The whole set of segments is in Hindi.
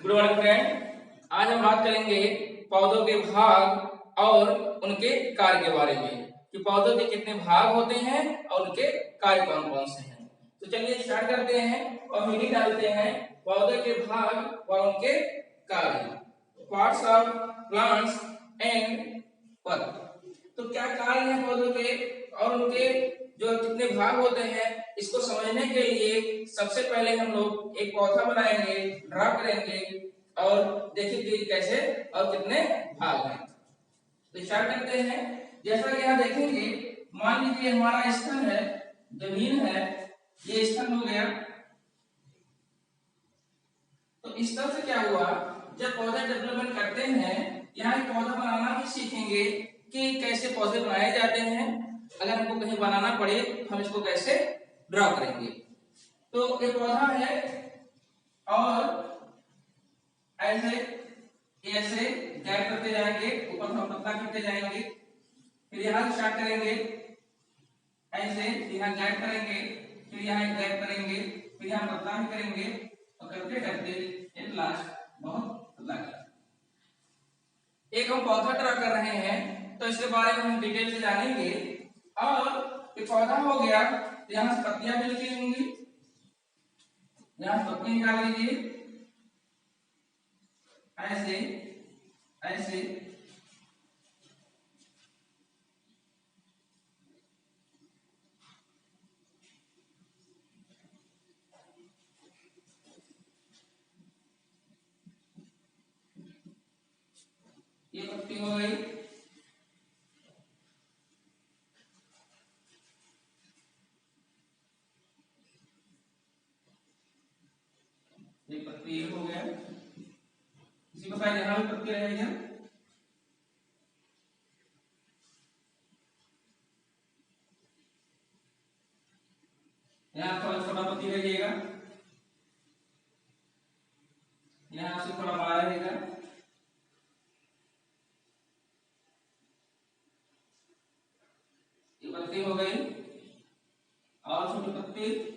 Good morning friend. आज हम बात करेंगे पौधों के भाग और उनके कार्य के बारे में कि पौधों के कितने भाग होते हैं और उनके कार्य कौन कौन से हैं। तो चलिए स्टार्ट करते हैं और मीनिंग डालते हैं पौधे के भाग और उनके कार्य। Parts of plants and work. तो क्या कार्य है पौधों के और उनके जो कितने भाग होते हैं, इसको समझने के लिए सबसे पहले हम लोग एक पौधा बनाएंगे, ड्रा करेंगे और देखेंगे कैसे और कितने भाग हैं। तो स्टार्ट करते हैं। जैसा कि यहाँ देखेंगे, मान लीजिए हमारा स्थल है, जमीन है, ये स्थल हो गया। तो स्थल से क्या हुआ, जब पौधे डेवलपमेंट करते हैं, यहाँ एक पौधा बनाना भी सीखेंगे कि कैसे पौधे बनाए जाते हैं। अगर हमको कहीं बनाना पड़े हम इसको कैसे ड्रॉ करेंगे। तो एक पौधा है और ऐसे ऐसे गैप करते जाएंगे, ऊपर हम पतला करते जाएंगे, फिर यहाँ स्टार्ट करेंगे ऐसे, यहाँ गैप करेंगे, फिर यहाँ एक गैप करेंगे, फिर यहाँ पतला भी करेंगे और करते करते एट लास्ट बहुत पतला करेंगे। एक हम पौधा ड्रॉ कर रहे हैं तो इसके बारे में हम डिटेल से जानेंगे। और एक पौधा हो गया तो यहाँ से पत्तियां भी निकली होंगी, यहाँ पत्ती निकाल लीजिए ऐसे ऐसे। ये पत्ती हो गई, ये पत्ती हो गया। इसी प्रकार यहाँ भी पत्ती रहेगा, यहाँ थोड़ा छोटा पत्ती रहेगा, यहाँ से थोड़ा बड़ा रहेगा। ये पत्ती हो गई और छोटी पत्ती।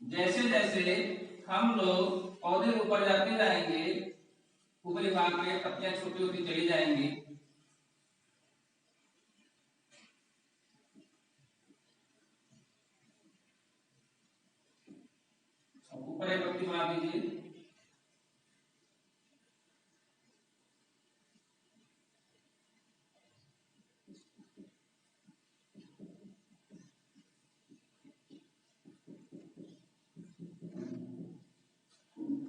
जैसे जैसे हम लोग पौधे ऊपर जाते जाएंगे, ऊपरी भाग में पत्तियां छोटी होती चली जाएंगी। ऊपर एक पत्ती बना दीजिए,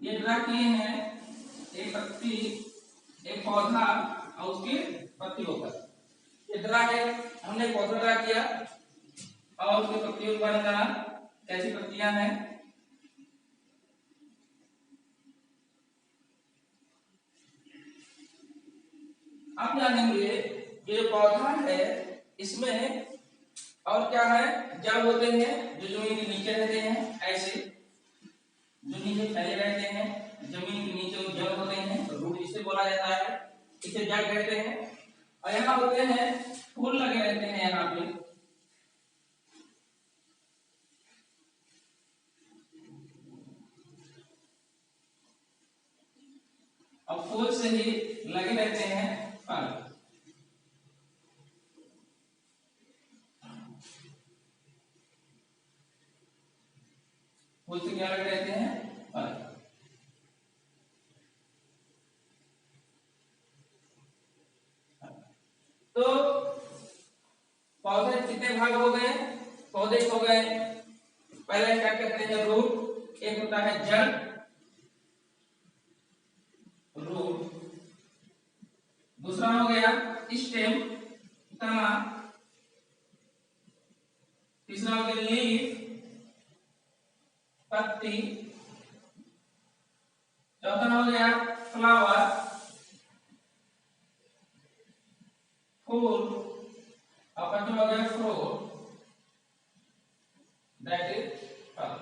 ये ड्रा किए हैं एक पत्ती, एक पौधा और उसकी पत्ती होकर। ये ड्रा है, हमने पौधा ड्रा किया और उसकी पत्तियों के बारे में जाना, कैसी पत्तियां हैं। आप जानेंगे ये पौधा है, इसमें और क्या है, जड़ होते हैं जो जमीन के नीचे रहते हैं, ऐसे जो नीचे फैले रहते हैं, जमीन के नीचे जड़ होते हैं, रूट इसे बोला जाता है, इसे जड़ कहते हैं। और यहाँ होते हैं फूल लगे रहते हैं यहाँ पे, और फूल से ही लगे रहते हैं फल। फूल से क्या लगे रहते हैं, फल। तो पौधे कितने भाग हो गए, पौधे हो गए। पहले क्या कहते हैं, रूट, एक होता है जड़, रूट, दूसरा हो गया स्टेम, तना, तीसरा हो गया लीफ, पत्ती, चौथा हो गया फ्लावर, फूल, और पांचवा हो गया फ्रूट, दैट इज फल।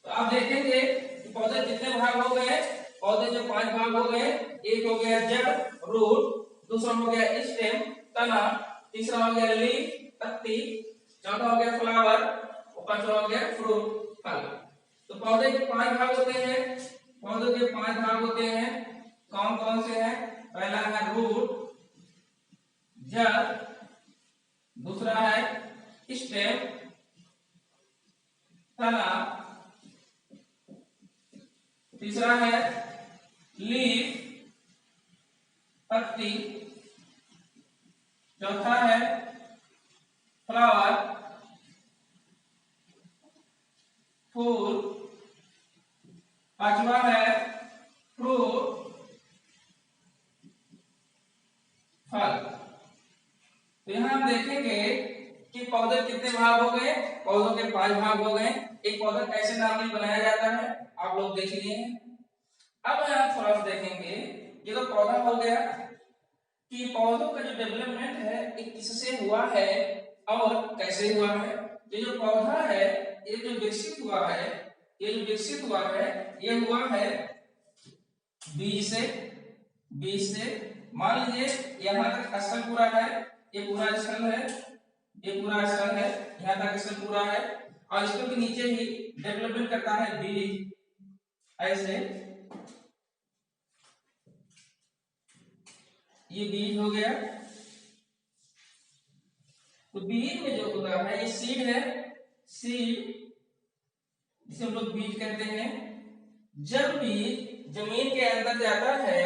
तो आप देखेंगे कि पौधे कितने भाग हो गए, पौधे जो 5 भाग हो गए। एक हो गया जड़, रूट, दूसरा हो गया स्टेम, तना, तीसरा हो गया लीफ, पत्ती, चौथा हो गया फ्लावर और पांचवा हो गया फ्रूट। फल। तो पौधे के 5 भाग होते हैं, पौधों के 5 भाग होते हैं। कौन कौन से हैं? पहला है रूट, जड़, दूसरा है स्टेम, तना, तीसरा है लीफ, पत्ती, चौथा है फ्लावर, फूल, पांचवा है फ्रूट, फल। तो यहाँ हम देखेंगे कि पौधे कितने भाग हो गए। पौधों के 5 भाग हो गए। एक पौधा कैसे नॉर्मली बनाया जाता है आप लोग देख लिए हैं। अब यहाँ थोड़ा सा देखेंगे, ये तो पौधा हो गया कि पौधों का जो डेवलपमेंट है ये किससे हुआ है और कैसे हुआ है। ये जो पौधा है, ये जो विकसित हुआ है, ये जो विकसित हुआ है, ये हुआ है बीज से। बीज से मान लीजिए यहाँ तक स्थल पूरा है, ये पूरा स्थल है, ये पूरा स्थल है, यहाँ तक स्थल पूरा है, और स्थल के नीचे ही डेवलपमेंट करता है बीज। ऐसे ये बीज हो गया। तो बीज में जो होता है ये सीड है, सीड जिसे हम लोग बीज कहते हैं। जब बीज जमीन के अंदर जाता है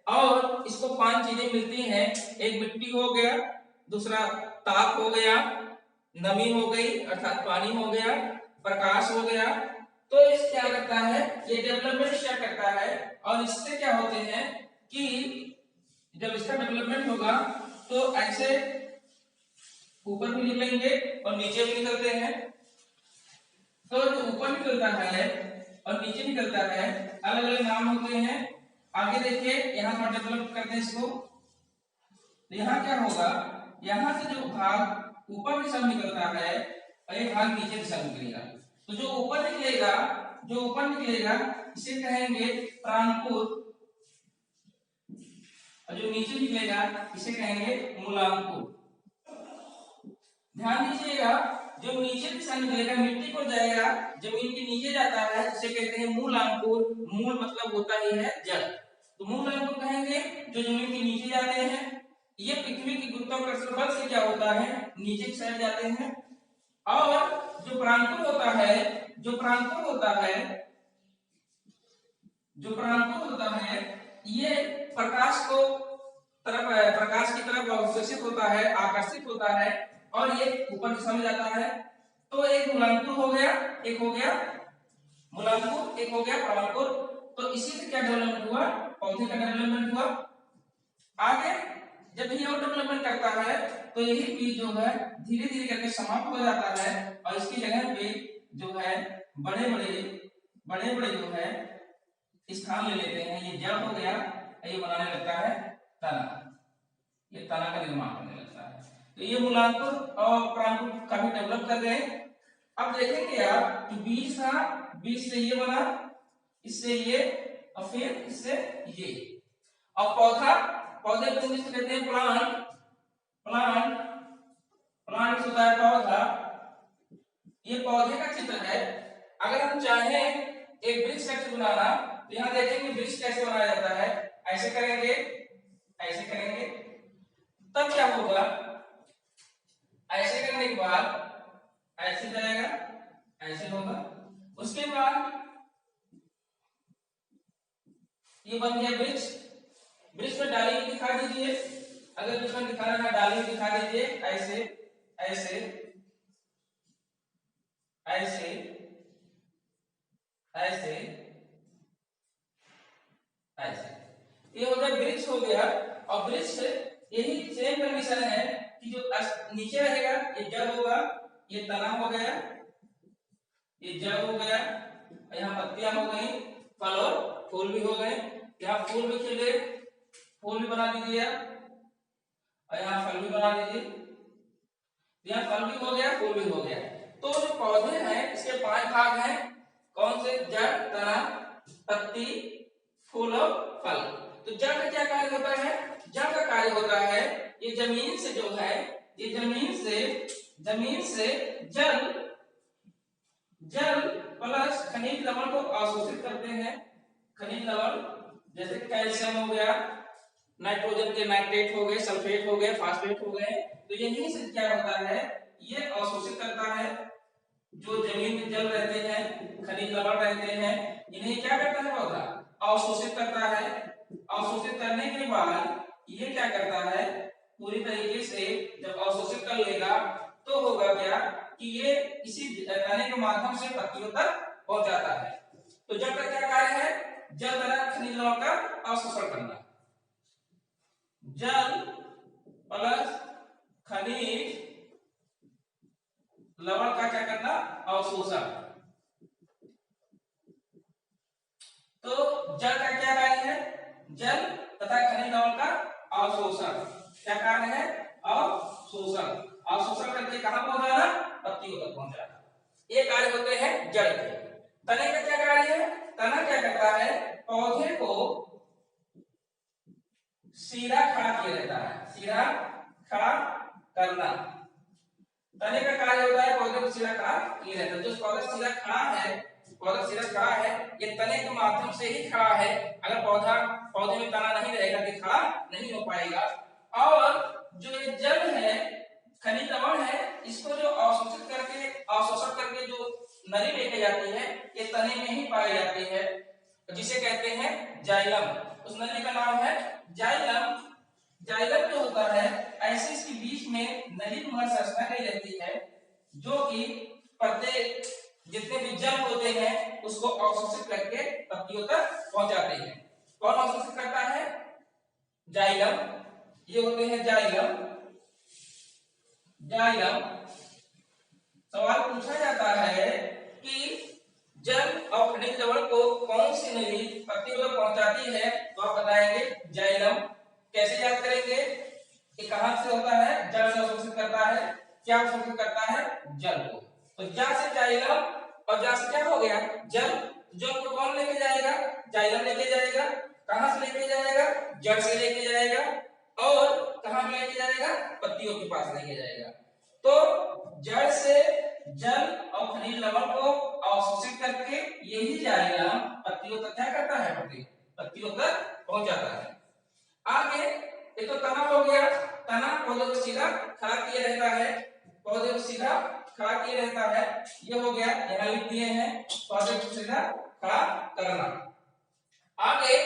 और इसको 5 चीजें मिलती हैं, एक मिट्टी हो गया, दूसरा ताप हो गया, नमी हो गई अर्थात पानी हो गया, प्रकाश हो गया। तो इस क्या करता है, ये डेवलपमेंट स्टार्ट करता है। और इससे क्या होते हैं कि जब इसका डेवलपमेंट होगा तो ऐसे ऊपर भी निकलेंगे और नीचे भी निकलते हैं। तो जो ऊपर निकलता है और नीचे निकलता है अलग अलग नाम होते हैं। आगे देखिए यहाँ पर डेवलप करते हैं इसको। तो यहाँ क्या होगा, यहाँ से जो भाग ऊपर दिशा में निकलता है और एक भाग नीचे दिशा में निकलेगा। तो जो ऊपर निकलेगा, जो ऊपर निकलेगा इसे कहेंगे प्राणपुर, और जो नीचे निकलेगा इसे कहेंगे मूलांकुर। ध्यान दीजिएगा, जो नीचे दिशा निकलेगा मिट्टी को जाएगा, जमीन के नीचे जाता है, इसे कहते हैं मूल अंकुर। मूल मतलब होता ही है जड़। तो मूल अंकुर कहेंगे जो जमीन के नीचे जाते हैं। ये पृथ्वी की गुरुत्वाकर्षण बल से क्या होता है, नीचे की साइड जाते हैं। और जो प्रांकुर होता है, जो प्रांकुर होता है, जो प्रांकुर होता है, ये प्रकाश को प्रकाश की तरफ अवशोषित होता है, आकर्षित होता है और ये ऊपर दिशा में जाता है। तो एक मूलांकुर हो गया, एक हो गया मूलांकुर, एक हो गया प्रांकुर। तो इसी से क्या डेवलपमेंट हुआ, पौधे का डेवलपमेंट हुआ। आगे जब ये और डेवलपमेंट करता है तो यही बीज जो है धीरे धीरे करके समाप्त हो जाता है और इसकी जगह पे जो है बड़े बड़े जो है स्थान ले लेते हैं। ये जड़ हो गया, ये बनाने लगता है तना, ये तना का निर्माण करने लगता है। तो ये मूलांकुर और प्रांकुर काफी डेवलप कर गए। अब देखेंगे आप कि बीज था, बीज से ये बना, इससे ये और फिर इससे ये। और पौधा, पौधे को इंग्लिश में कहते हैं प्लांट। प्लांट प्लांट होता है पौधा। ये पौधे का चित्र है। अगर हम चाहें एक वृक्ष का चित्र बनाना तो यहाँ देखेंगे वृक्ष कैसे बनाया जाता है। ऐसे करेंगे, ऐसे करेंगे, तब क्या होगा, ऐसे करने के बाद ऐसे जाएगा, ऐसे होगा। उसके बाद ये बन गया वृक्ष। वृक्ष में डाली भी दिखा दीजिए, अगर वृक्ष में दिखाना है डाली दिखा दीजिए। ऐसे ऐसे ऐसे ऐसे ऐसे, ये हो गया वृक्ष हो गया। और वृक्ष यही सेम कंडीशन है कि जो नीचे रहेगा ये जड़ होगा, ये तना हो गया, ये जड़ हो गया, यहाँ पत्तियां हो गई, फल और फूल भी हो गए। यहाँ फूल भी खिले, फूल भी बना दीजिए और यहाँ फल भी बना दीजिए। यहाँ फल भी हो गया, फूल भी हो गया। तो जो पौधे हैं इसके 5 भाग हैं। कौन से, जड़, तना, पत्ती, फूल और फल। तो जड़ का क्या कार्य होता है, जड़ का कार्य होता है ये जमीन से जो है, ये जमीन से जल जल प्लस खनिज लवण को अवशोषित करते हैं। खनिज लवण जैसे कैल्शियम हो गया, नाइट्रोजन के नाइट्रेट हो गए, सल्फेट हो गए, फास्फेट हो गए, तो यही से क्या होता है, ये अवशोषित करता है। जो जमीन में जल रहते हैं, खनिज लवण रहते हैं, इन्हें क्या करता है पौधा, अवशोषित करता है। अवशोषित करने के बाद ये क्या करता है, पूरी तरीके से जब अवशोषित कर लेगा तो होगा क्या कि ये इसी तने के माध्यम से पत्तियों तक पहुंच जाता है। तो जल का क्या कार्य है, जल द्वारा खनिज लवण का अवशोषण करना। जल प्लस खनिज लवण का क्या करना, अवशोषण। तो जल का क्या कार्य है, जल तथा खनिज लवण का अवशोषण। क्या कार्य है, अवशोषण। अवशोषण करके कहां पहुंचाना, पत्तियों तक पहुंचाना। ये कार्य होते हैं जड़ के। तने का क्या कार्य है, तना क्या करता है, पौधे को सीधा खड़ा किया रहता है, सीधा खड़ा करना। तने का कार्य होता है पौधे को सीधा खड़ा किया रहता है। जो पौधा सीधा खड़ा है, पौधा सीधा खड़ा है, ये तने के माध्यम से ही खड़ा है। अगर पौधे में तना नहीं रहेगा तो खड़ा नहीं हो पाएगा। और जो ये जल है, खनिज लवण है, इसको जो अवशोषित करके जो नली लेके जाती है, ये तने में ही पाई जाती है, जिसे कहते हैं जाइलम। उस नली का नाम है जाइलम। जाइलम जो होता है, ऐसे इसके बीच में नली नुमा संरचना नहीं रहती है, जो कि प्रत्येक जितने भी जल होते हैं उसको अवशोषित करके पत्तियों तक पहुंचाते हैं। कौन अवशोषित करता है, जाइलम। ये होते हैं जाइलम। जाइलम। सवाल पूछा जाता है कि जल और खनिज लवण को कौन सी नली पत्तियों तक पहुंचाती है, तो आप बताएंगे जाइलम। कैसे याद करेंगे, ये कहां से होता है, जल से अवशोषित करता है। क्या अवशोषित करता है, जल को। तो जा से जाइलम और जा से क्या हो गया, जल। जल को कौन लेके जाएगा, जाइलम लेके जाएगा। कहां से लेके जाएगा, जड़ से लेके जाएगा। और कहां पे लेके जाएगा, पत्तियों के पास लेके जाएगा। तो जड़ से जल और खनिज लवण को अवशोषित करके यही जाइलम पत्तियों तक क्या करता है, पत्तियों तक पहुंचाता है। आगे एक तो तना हो गया, तना पौधे को सीधा खड़ा किए रहता है, पौधे को सीधा खड़ा किए रहता है। ये हो गया, यहाँ लिख दिए हैं, पौधे को सीधा खड़ा करना। आगे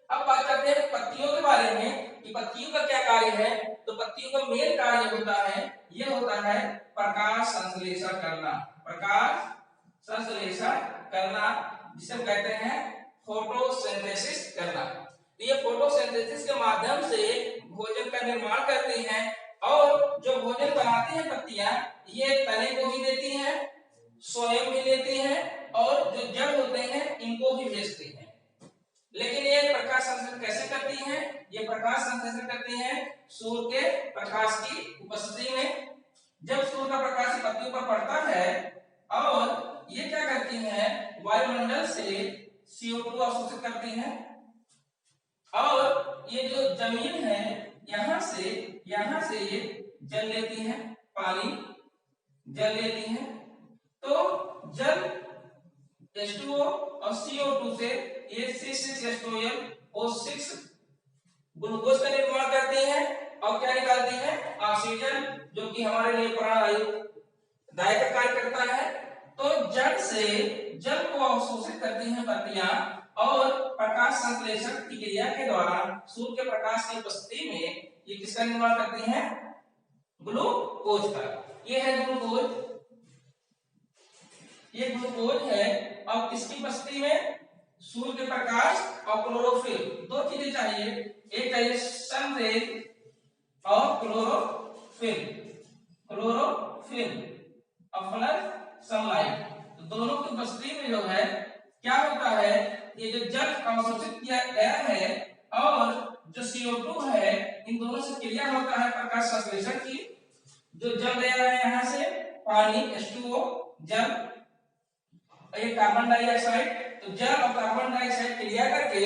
अब बात करते हैं पत्तियों के बारे में कि पत्तियों का क्या कार्य है। तो पत्तियों का मेन कार्य होता है, ये होता है प्रकाश संश्लेषण करना। प्रकाश संश्लेषण करना, जिसे हम कहते हैं फोटोसिंथेसिस करना। ये फोटोसिंथेसिस के माध्यम से भोजन का निर्माण करती हैं, और जो भोजन बनाती हैं पत्तियां, ये तने को भी देती हैं, स्वयं भी लेती हैं, और जो जड़ होते हैं इनको भी भेजती हैं। लेकिन ये प्रकाश संश्लेषण कैसे करती हैं, ये प्रकाश संश्लेषण करती हैं सूर्य के प्रकाश की उपस्थिति में। जब सूर्य का प्रकाश पत्तियों पर पड़ता है, और ये क्या करती हैं, वायुमंडल से CO2 अवशोषित करती हैं, और ये जो जमीन है यहां से ये जल लेती हैं, पानी जल लेती हैं। तो जल H2O और CO2 से ये C6H12O6 ग्लूकोज का निर्माण करती हैं, और क्या निकालती हैं, ऑक्सीजन, जो कि हमारे लिए प्राणदायक का कार्य करता है। तो जड़ से जल को अवशोषित करती हैं पत्तियां, और प्रकाश संश्लेषण की क्रिया के द्वारा सूर्य के प्रकाश की उपस्थिति में ये किसका निर्माण करती हैं, ग्लूकोज का। ये है ग्लूकोज, ये ग्लूकोज है, और किसकी उपस्थिति में, सूर्य के प्रकाश और क्लोरोफिल। दो चीजें चाहिए, एक चाहिए सनरेज और क्लोरोफिल और प्लस सनलाइट। तो दोनों की उपस्थिति में जो है क्या होता है, ये जो जल अवशोषित किया गया है और जो CO2 है, इन दोनों से क्रिया होता है प्रकाश संश्लेषण की। जो जल गया है यहाँ से, पानी H2O जल, ये कार्बन डाइऑक्साइड, तो जल और कार्बन डाइऑक्साइड क्रिया करके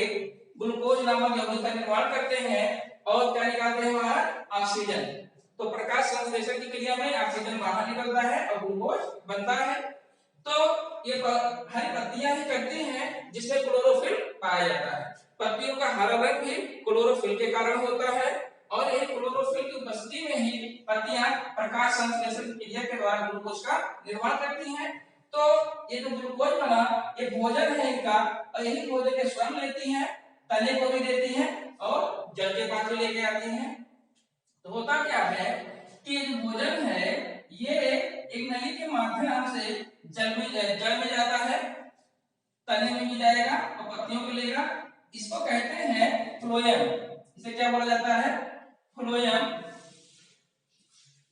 ग्लूकोज नामक यौगिक का निर्माण करते हैं, और क्या निकालते हैं बाहर, ऑक्सीजन। तो प्रकाश संश्लेषण की क्रिया में ऑक्सीजन बाहर निकलता है और ग्लूकोज बनता है। तो ये हरी पत्तियां ही करती हैं जिसमें क्लोरोफिल पाया जाता है। पत्तियों का हरा रंग भी क्लोरोफिल के कारण होता है और यही क्लोरोफिल की उपस्थिति में ही पत्तियां प्रकाश संश्लेषण की क्रिया के द्वारा ग्लूकोज का निर्माण करती हैं। तो ये जो ग्लूकोज बना ये भोजन है इनका और यही भोजन के स्वयं लेती हैं, तने को भी देती हैं और जल के पास भी लेके आती हैं। तो होता क्या है कि जो भोजन है ये एक नली के माध्यम से जल में जाता है, तने में भी जाएगा और पत्तियों को लेगा। इसको कहते हैं फ्लोएम। इसे क्या बोला जाता है? फ्लोएम।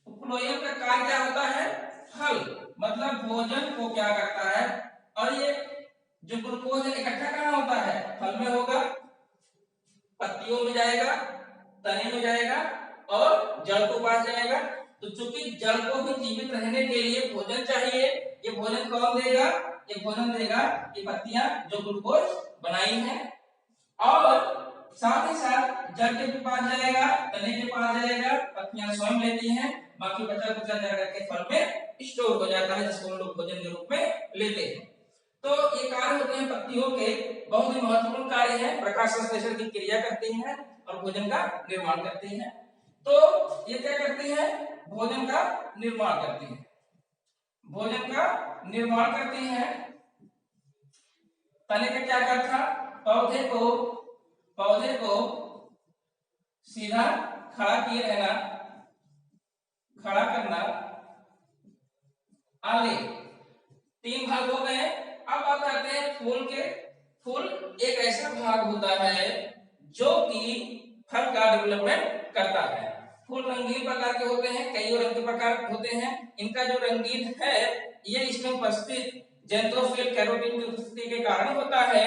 फ्लोएम का कार्य क्या होता है? फल मतलब भोजन को क्या करता है और ये जो ग्लूकोज इकट्ठा कहाँ होता है? फल में होगा, पत्तियों में जाएगा, तने में जाएगा और जल को पास जाएगा। तो चूंकि जल को भी जीवित रहने के लिए भोजन चाहिए, ये भोजन कौन देगा? ये भोजन देगा ये पत्तियां जो ग्लूकोज बनाई हैं। और साथ ही साथ जल के पास जाएगा, तने के पास जाएगा, पत्तियां स्वयं लेती हैं, बाकी बचा कुचा जाकर के फल में स्टोर हो जाता है जिसको हम लोग भोजन के रूप में लेते हैं। तो ये कार्य होते हैं पत्तियों के, बहुत ही महत्वपूर्ण कार्य है, प्रकाश संश्लेषण की क्रिया करती हैं और भोजन का निर्माण करती हैं। तो ये क्या करती है? भोजन का निर्माण करती है, भोजन का निर्माण करती है। तने का क्या कार्य था? पौधे को सीधा खड़ा किए रहना, खड़ा करना। आगे 3 भाग हो गए। अब बात करते हैं फूल के। फूल एक ऐसा भाग होता है जो कि फल का डेवलपमेंट करता है। फूल रंगीन प्रकार के होते हैं, कई रंग के प्रकार होते हैं। इनका जो रंगीन है ये इसमें उपस्थित ज़ैंथोफिल कैरोटीन की उपस्थिति के कारण होता है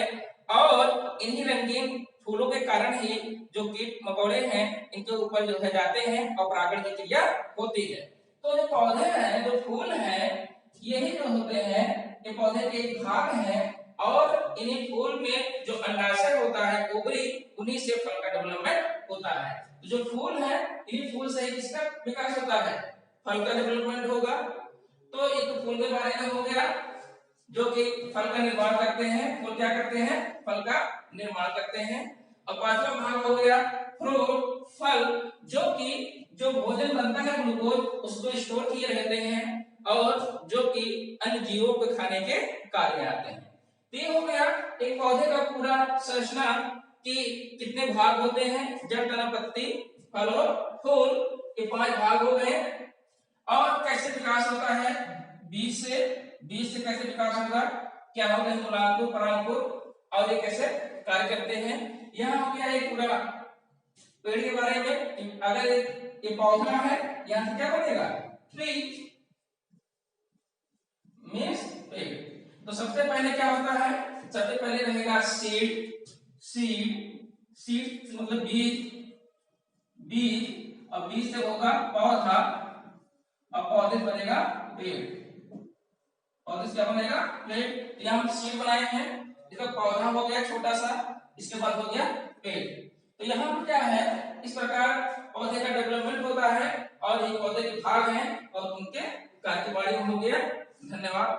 और इन्हीं रंगीन फूलों के कारण ही जो कीट मकोड़े हैं इनके ऊपर जो है जाते हैं और परागण की क्रिया होती है। तो जो पौधे हैं, जो फूल हैं, यही जो होते हैं ये पौधे के एक भाग हैं और इन्हीं फूल में जो अंडाशय होता है, ओवरी, उन्हीं से फल का डेवलपमेंट होता है। तो जो फूल है इन्हीं फूल से किसका विकास होता है? फल का डेवलपमेंट होगा। तो एक तो फूल के बारे में हो गया जो कि फल का निर्माण करते हैं। फूल क्या करते हैं? फल का निर्माण करते हैं। और 5वां भाग हो गया फ्रूट, फल, जो कि जो भोजन बनता है ग्लूकोज उसको स्टोर किए रहते हैं और जो कि अन्य जीवों को खाने के कार्य आते हैं। तो ये हो गया एक पौधे का पूरा संरचना कि कितने भाग होते हैं, जड़, तना, पत्ती, फल और फूल, ये 5 भाग हो गए। और कैसे विकास होता है? बीज से कैसे विकास होगा, क्या होते हैं मूलांकुर, परांकुर और ये कैसे कार्य करते हैं। यहाँ हो गया एक पूरा पेड़ के बारे में। अगर ये पौधा है, यहाँ से क्या बनेगा? ट्री मीन्स पेड़। तो सबसे पहले क्या होता है? सबसे पहले रहेगा सीड मतलब बीज और बीज से होगा पौधा और पौधे से बनेगा पेड़। पौधे से क्या बनेगा? पेड़। यहाँ हम सीड बनाए हैं, इसका पौधा हो गया छोटा सा, इसके बाद हो गया पेड़। तो यहाँ पर क्या है, इस प्रकार पौधे का डेवलपमेंट होता है और ये पौधे के भाग हैं और उनके कार्य के बारे में हो गया। धन्यवाद।